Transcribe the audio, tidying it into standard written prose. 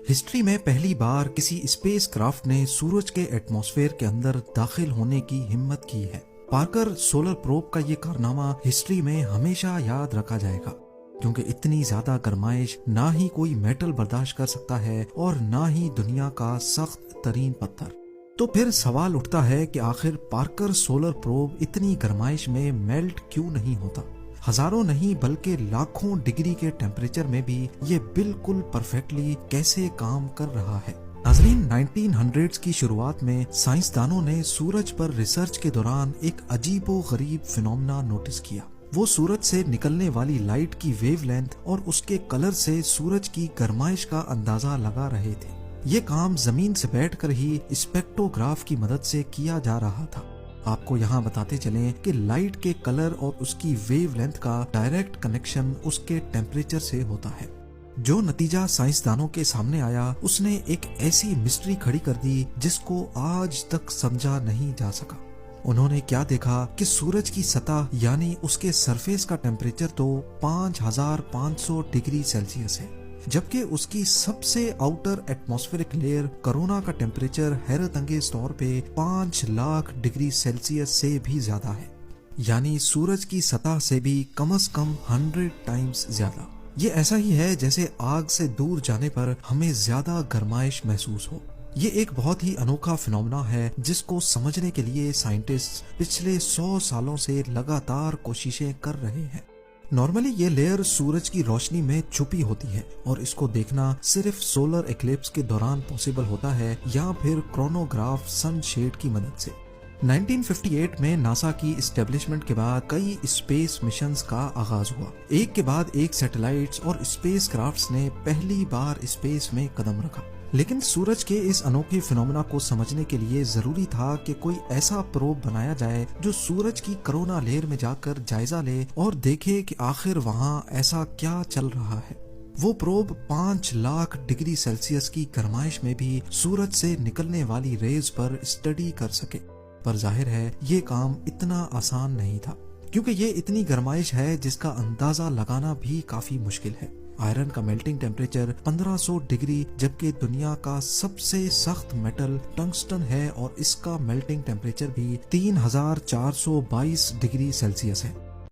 History میں پہلی بار کسی اسپیس کرافٹ نے سورج کے ایٹماسفیئر کے اندر داخل ہونے کی ہمت کی ہے۔ پارکر سولر پروب کا یہ کارنامہ ہسٹری میں ہمیشہ یاد رکھا جائے گا، کیونکہ اتنی زیادہ گرمائش نہ ہی کوئی میٹل برداشت کر سکتا ہے اور نہ ہی دنیا کا سخت ترین پتھر۔ تو پھر سوال اٹھتا ہے کہ آخر پارکر سولر پروب اتنی گرمائش میں میلٹ کیوں نہیں ہوتا؟ ہزاروں نہیں بلکہ لاکھوں ڈگری کے ٹیمپریچر میں بھی یہ بالکل پرفیکٹلی کیسے کام کر رہا ہے؟ ناظرین، 1900s کی شروعات میں سائنسدانوں نے سورج پر ریسرچ کے دوران ایک عجیب و غریب فینومنا نوٹس کیا۔ وہ سورج سے نکلنے والی لائٹ کی ویو لینتھ اور اس کے کلر سے سورج کی گرمائش کا اندازہ لگا رہے تھے۔ یہ کام زمین سے بیٹھ کر ہی اسپیکٹروگراف کی مدد سے کیا جا رہا تھا۔ آپ کو یہاں بتاتے چلیں کہ لائٹ کے کلر اور اس کی ویو لینتھ کا ڈائریکٹ کنیکشن اس کے ٹیمپریچر سے ہوتا ہے۔ جو نتیجہ سائنسدانوں کے سامنے آیا اس نے ایک ایسی مسٹری کھڑی کر دی جس کو آج تک سمجھا نہیں جا سکا۔ انہوں نے کیا دیکھا کہ سورج کی سطح یعنی اس کے سرفیس کا ٹیمپریچر تو 5500 ڈگری سیلسیس ہے، جبکہ اس کی سب سے آؤٹر ایٹماسفیرک لیئر کرونا کا ٹیمپریچر حیرت انگیز طور پہ 5 لاکھ ڈگری سیلسیس سے بھی زیادہ ہے، یعنی سورج کی سطح سے بھی کم از کم 100 ٹائمز زیادہ۔ یہ ایسا ہی ہے جیسے آگ سے دور جانے پر ہمیں زیادہ گرمائش محسوس ہو۔ یہ ایک بہت ہی انوکھا فینومنا ہے جس کو سمجھنے کے لیے سائنٹسٹ پچھلے 100 سالوں سے لگاتار کوششیں کر رہے ہیں۔ نارملی یہ لیئر سورج کی روشنی میں چھپی ہوتی ہے اور اس کو دیکھنا صرف سولر ایکلپس کے دوران پاسبل ہوتا ہے یا پھر کرونوگراف سن شیڈ کی مدد سے۔ 1958 میں ناسا کی اسٹیبلشمنٹ کے بعد کئی اسپیس مشنز کا آغاز ہوا۔ ایک کے بعد ایک سیٹلائٹس اور اسپیس کرافٹس نے پہلی بار اسپیس میں قدم رکھا، لیکن سورج کے اس انوکھے فینومنا کو سمجھنے کے لیے ضروری تھا کہ کوئی ایسا پروب بنایا جائے جو سورج کی کرونا لیئر میں جا کر جائزہ لے اور دیکھے کہ آخر وہاں ایسا کیا چل رہا ہے۔ وہ پروب 5 لاکھ ڈگری سیلسیس کی گرمائش میں بھی سورج سے نکلنے والی ریز پر اسٹڈی کر سکے، پر ظاہر ہے یہ کام اتنا آسان نہیں تھا، کیونکہ یہ اتنی گرمائش ہے جس کا اندازہ لگانا بھی کافی مشکل ہے۔ آئرن کا میلٹنگ ٹیمپریچر 1500 ڈگری جبکہ دنیا کا سب سے سخت میٹل ٹنگسٹن ہے اور اس کا میلٹنگ ٹیمپریچر بھی 3422 ڈگری سیلسیس ہے۔